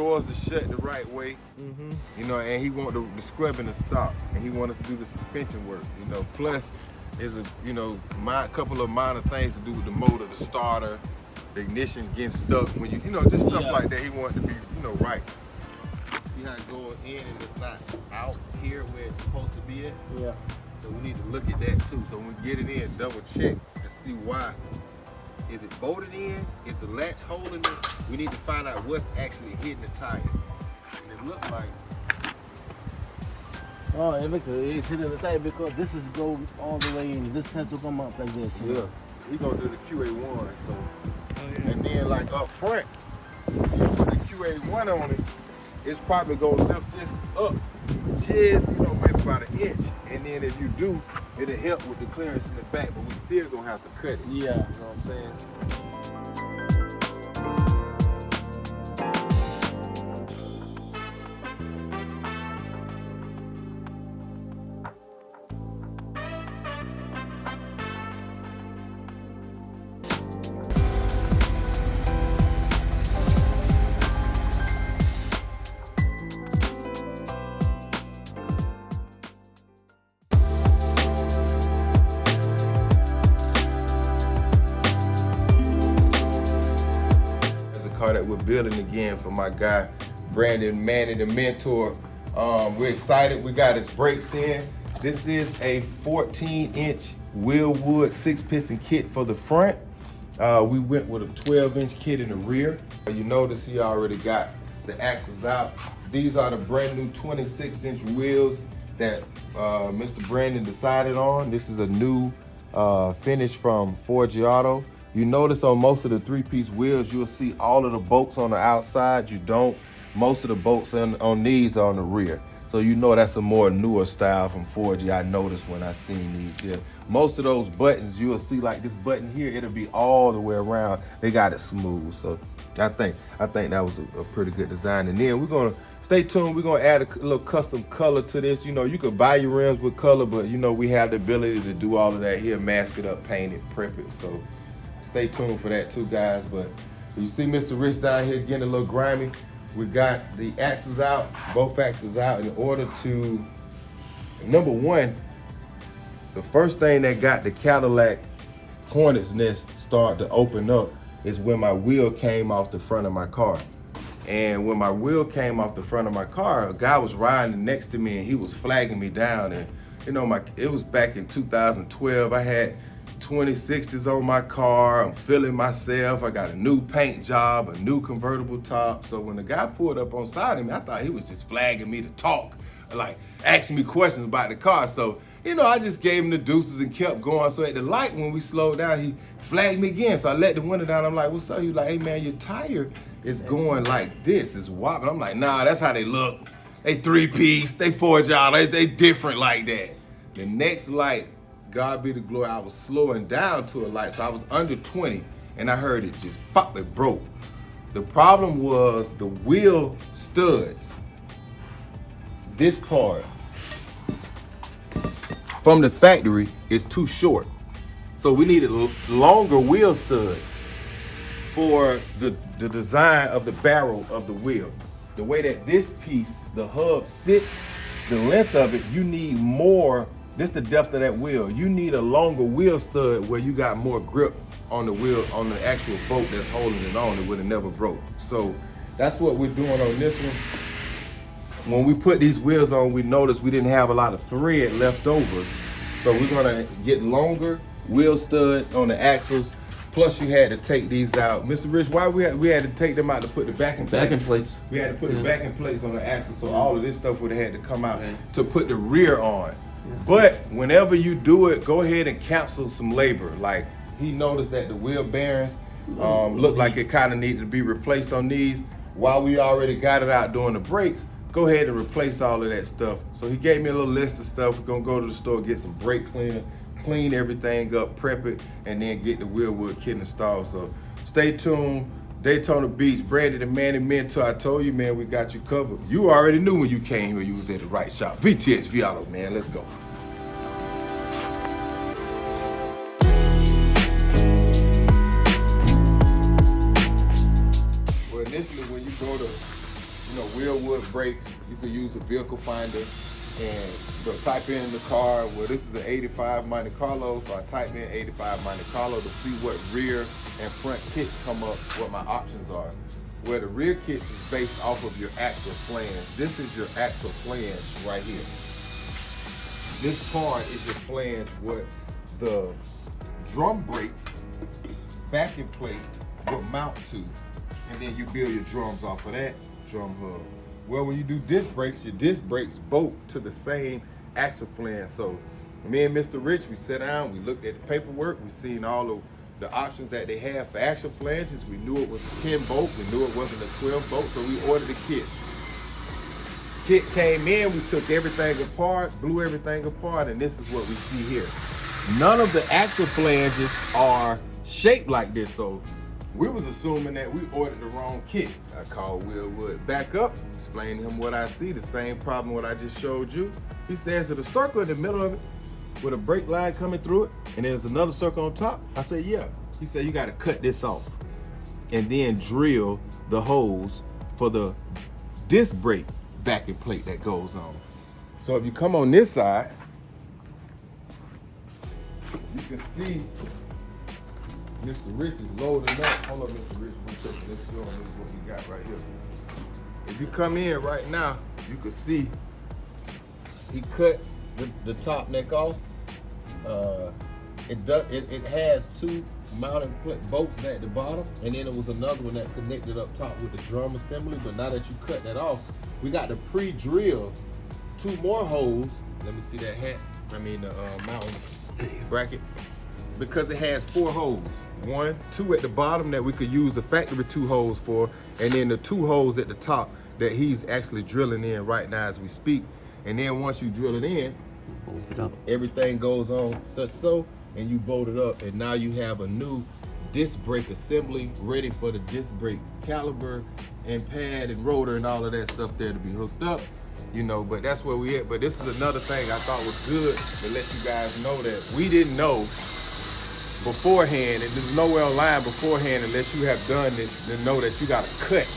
doors to shut the right way. You know, and he want the scrubbing to stop, and he want us to do the suspension work. You know, plus is a couple of minor things to do with the motor, the starter, the ignition getting stuck when you just stuff like that. He wanted to be right. See how it goes in and it's not out here where it's supposed to be at? Yeah. So we need to look at that too. So when we get it in, double check and see why. Is it bolted in? Is the latch holding it? We need to find out what's actually hitting the tire. And it looks like... Oh, it's hitting the tire because this is going all the way in. This has to come up like this. Yeah. He gonna do the QA1, so... And then like up front, you put the QA1 on it, it's probably gonna lift this up just, maybe about an inch. And then if you do, it'll help with the clearance in the back, but we still gonna have to cut it. Yeah. You know what I'm saying? Car that we're building again for my guy Brandon Manny, the mentor. We're excited. We got his brakes in. This is a 14-inch Wilwood 6-piston kit for the front. We went with a 12-inch kit in the rear. You notice he already got the axles out. These are the brand new 26-inch wheels that Mr. Brandon decided on. This is a new finish from Forgiato. You notice on most of the 3-piece wheels, you'll see all of the bolts on the outside. You don't. Most of the bolts on these are on the rear. So you know that's a more newer style from Forgi. I noticed when I seen these. Yeah. Most of those buttons, you'll see like this button here, it'll be all the way around. They got it smooth. So I think that was a pretty good design. And then we're gonna stay tuned. We're gonna add a little custom color to this. You know, you could buy your rims with color, but we have the ability to do all of that here, mask it up, paint it, prep it. So stay tuned for that too, guys. But you see Mr. Rich down here getting a little grimy. We got the axles out, both axles out, in order to, number one, the first thing that got the Cadillac Hornet's nest start to open up is when my wheel came off the front of my car. And when my wheel came off the front of my car, a guy was riding next to me and he was flagging me down. And it was back in 2012. I had 26s on my car. I'm feeling myself. I got a new paint job, a new convertible top. So when the guy pulled up on side of me, I thought he was just flagging me to talk, like asking me questions about the car. So, I just gave him the deuces and kept going. So at the light, when we slowed down, he flagged me again. So I let the window down. I'm like, what's up? He was like, hey man, your tire is going like this. It's wobbling. I'm like, nah, that's how they look. They 3-piece, they Forgiato, they different like that. The next light, God be the glory, I was slowing down to a light, so I was under 20, and I heard it just pop, it broke. The problem was the wheel studs. This part from the factory is too short. So we needed longer wheel studs for the design of the barrel of the wheel. The way that this piece, the hub sits, the length of it, you need more. This is the depth of that wheel. You need a longer wheel stud where you got more grip on the wheel, on the actual bolt that's holding it on. It would have never broke. So that's what we're doing on this one. When we put these wheels on, we noticed we didn't have a lot of thread left over. So we're gonna get longer wheel studs on the axles. Plus you had to take these out. Mr. Rich, why we had to take them out to put the backing plates? Backing plates. We had to put the backing plates on the axle, so all of this stuff would have had to come out to put the rear on. But whenever you do it, go ahead and cancel some labor. Like he noticed that the wheel bearings looked like it kind of needed to be replaced on these. While we already got it out doing the brakes, go ahead and replace all of that stuff. So he gave me a little list of stuff. We're gonna go to the store, get some brake cleaner, clean everything up, prep it, and then get the Wilwood kit installed. So stay tuned. Daytona Beach, Brandon and Manny Mentor. I told you, man, we got you covered. You already knew when you came here you was at the right shop. VTX Viato, man, let's go. Well, initially when you go to you know, Wilwood brakes. You can use a vehicle finder and type in the car. Well, this is an 85 Monte Carlo, so I type in 85 Monte Carlo to see what rear and front kits come up, what my options are. Where the rear kits is based off of your axle flange. This is your axle flange right here. This part is your flange, what the drum brakes backing plate will mount to, and then you build your drums off of that drum hub. Well, when you do disc brakes, your disc brakes bolt to the same axle flange. So me and Mr. Rich, we sat down, we looked at the paperwork, we seen all of the options that they have for axle flanges. We knew it was a 10 bolt, we knew it wasn't a 12 bolt, so we ordered the kit. Kit came in, we took everything apart, blew everything apart, and this is what we see here. None of the axle flanges are shaped like this, so we was assuming that we ordered the wrong kit. I called Wilwood back up, explained to him what I see, the same problem what I just showed you. He says there's a circle in the middle of it with a brake line coming through it, and there's another circle on top. I said, yeah. He said, you gotta cut this off and then drill the holes for the disc brake backing plate that goes on. So if you come on this side, you can see Mr. Rich is loading up. Hold up, Mr. Rich, one second. Let's go on. This is what we got right here. If you come in right now, you can see he cut the top neck off. It has two mounting bolts at the bottom, and then there was another one that connected up top with the drum assembly. But now that you cut that off, we got to pre-drill two more holes. Let me see that hat. I mean the mounting bracket. Because it has 4 holes. 1, 2 at the bottom that we could use the factory 2 holes for, and then the 2 holes at the top that he's actually drilling in right now as we speak. And then once you drill it in, bolt it up. Everything goes on such so, and you bolt it up, and now you have a new disc brake assembly ready for the disc brake caliper and pad and rotor and all of that stuff there to be hooked up. You know, but that's where we at. But this is another thing I thought was good to let you guys know that we didn't know beforehand, and there's nowhere online beforehand unless you have done it to know that you got to cut,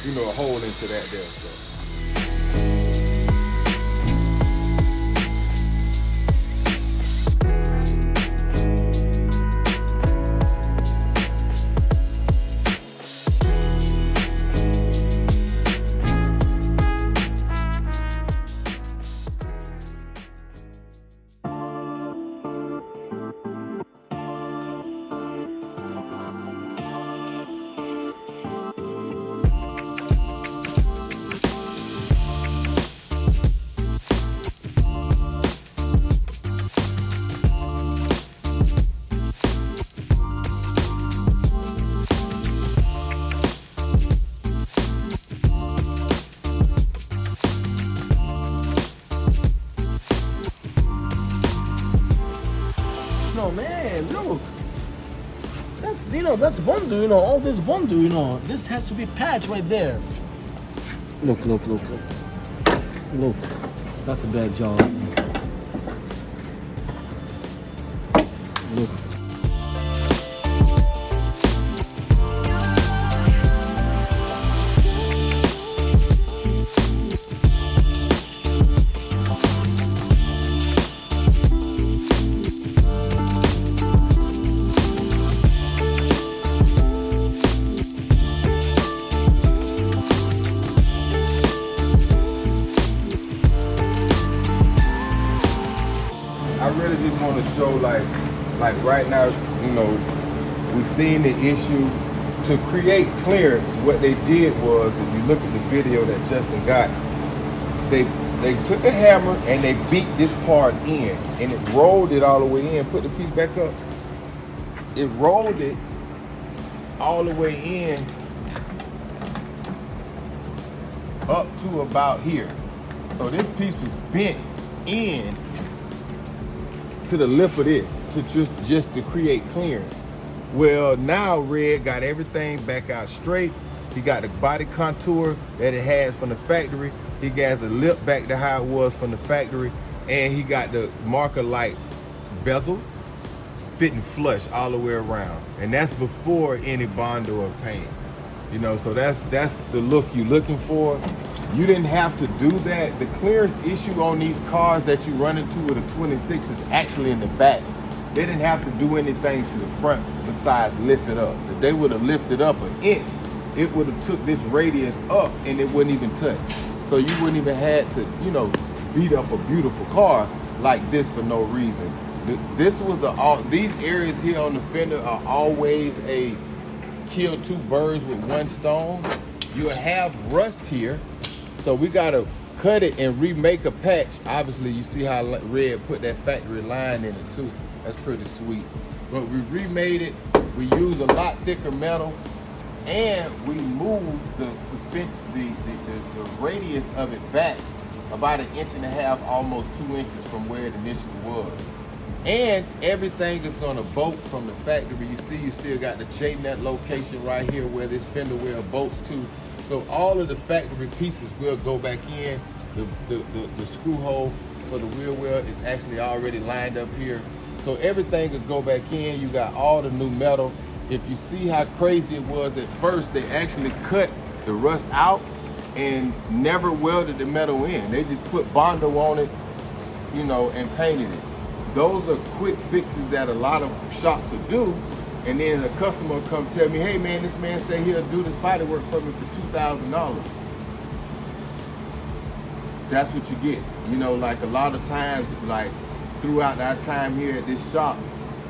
you know, a hole into that there. So. Man, look. That's, you know, that's Bondo, you know, all this Bondo, you know. This has to be patched right there. Look, look, look, look. Look. That's a bad job. Look. I really just want to show like right now, you know, we've seen the issue. To create clearance, what they did was, if you look at the video that Justin got, they took a hammer and they beat this part in, and it rolled it all the way in. Put the piece back up. It rolled it all the way in up to about here. So this piece was bent in to the lip of this to just to create clearance. Well, now Raed got everything back out straight. He got the body contour that it has from the factory. He got the lip back to how it was from the factory, and he got the marker light bezel fitting flush all the way around. And that's before any Bondo or paint. You know, so that's the look you're looking for. You didn't have to do that. The clearance issue on these cars that you run into with a 26 is actually in the back. They didn't have to do anything to the front besides lift it up. If they would have lifted up an inch, it would have took this radius up and it wouldn't even touch. So you wouldn't even had to, you know, beat up a beautiful car like this for no reason. This was these areas here on the fender are always a kill two birds with one stone. You'll have rust here, so we gotta cut it and remake a patch. Obviously, you see how Raed put that factory line in it too. That's pretty sweet. But we remade it. We use a lot thicker metal, and we moved the suspension, the radius of it back about 1.5 inches, almost 2 inches from where it initially was. And everything is gonna bolt from the factory. You see, you still got the J-nut location right here where this fender well bolts to. So all of the factory pieces will go back in. The screw hole for the wheel well is actually already lined up here. So everything will go back in. You got all the new metal. If you see how crazy it was at first, they actually cut the rust out and never welded the metal in. They just put Bondo on it, you know, and painted it. Those are quick fixes that a lot of shops will do. And then a customer will come tell me, hey man, this man say he'll do this body work for me for $2,000. That's what you get. You know, like a lot of times, like throughout our time here at this shop,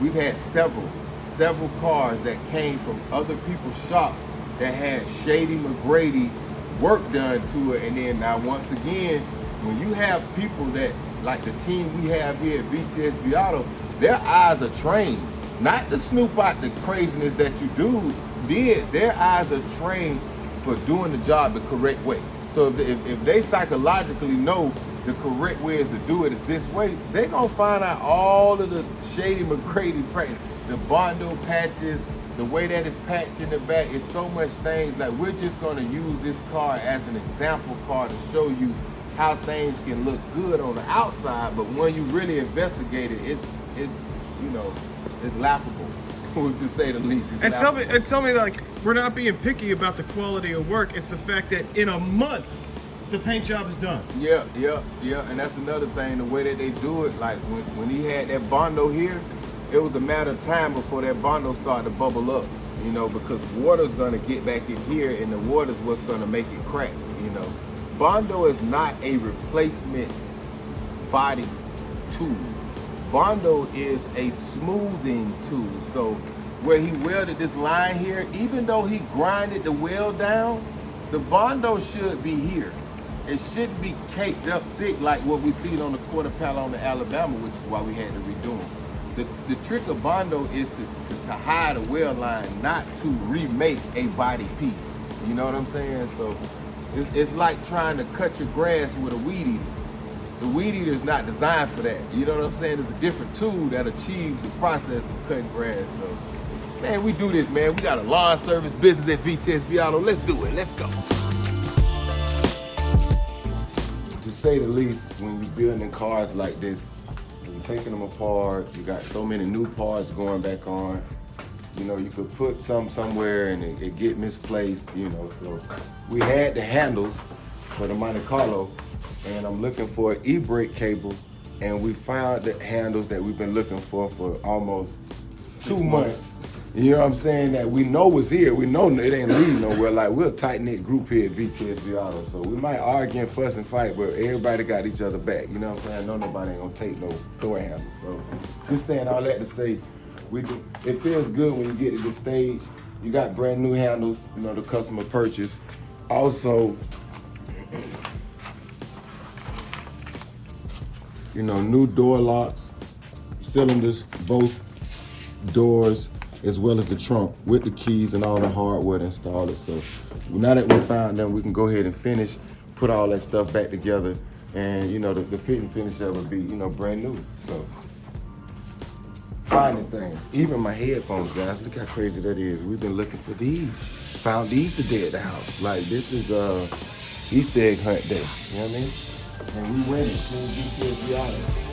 we've had several cars that came from other people's shops that had Shady McGrady work done to it. And then now once again, when you have people that, like the team we have here at VTS Auto, their eyes are trained. Not to snoop out the craziness that you did. Their eyes are trained for doing the job the correct way. So if they psychologically know the correct way is to do it is this way, they're gonna find out all of the Shady McGrady practice, the Bondo patches, the way that it's patched in the back. It's so much things. Like, we're just gonna use this car as an example car to show you how things can look good on the outside, but when you really investigate it, it's you know, it's laughable, to say the least. And tell me, like, we're not being picky about the quality of work. It's the fact that in a month, the paint job is done. Yeah. And that's another thing, the way that they do it. Like when he had that Bondo here, it was a matter of time before that Bondo started to bubble up. You know, because water's gonna get back in here, and the water's what's gonna make it crack. You know, Bondo is not a replacement body tool. Bondo is a smoothing tool. So where he welded this line here, even though he grinded the weld down, the Bondo should be here. It shouldn't be caked up thick like what we seen on the quarter panel on the Alabama, which is why we had to redo them. The trick of Bondo is to hide a weld line, not to remake a body piece. You know what I'm saying? So it's like trying to cut your grass with a weed eater. The weed eater is not designed for that. You know what I'm saying? It's a different tool that achieves the process of cutting grass. So, man, we do this, man. We got a lawn service business at VTS Auto. Let's do it. Let's go. To say the least, when you're building cars like this, you're taking them apart, you got so many new parts going back on. You know, you could put some somewhere and it get misplaced, you know. So we had the handles for the Monte Carlo, and I'm looking for an e-brake cable, and we found the handles that we've been looking for almost 2 months. You know what I'm saying? That we know was here. We know it ain't leading nowhere. Like, we're a tight-knit group here at VTS Auto, so we might argue and fuss and fight, but everybody got each other back. You know what I'm saying? I know nobody ain't gonna take no door handles. So just saying all that to say, it feels good when you get to this stage. You got brand new handles, you know, the customer purchase. Also, you know, new door locks, cylinders, both doors, as well as the trunk with the keys and all the hardware to install it. So now that we found them, we can go ahead and finish, put all that stuff back together, and you know, the fit and finish of it would be, you know, brand new. So finding things, even my headphones, guys, look how crazy that is. We've been looking for these, found these today at the house. Like, this is Easter egg hunt day, you know what I mean? And we win it, Team VTS Auto.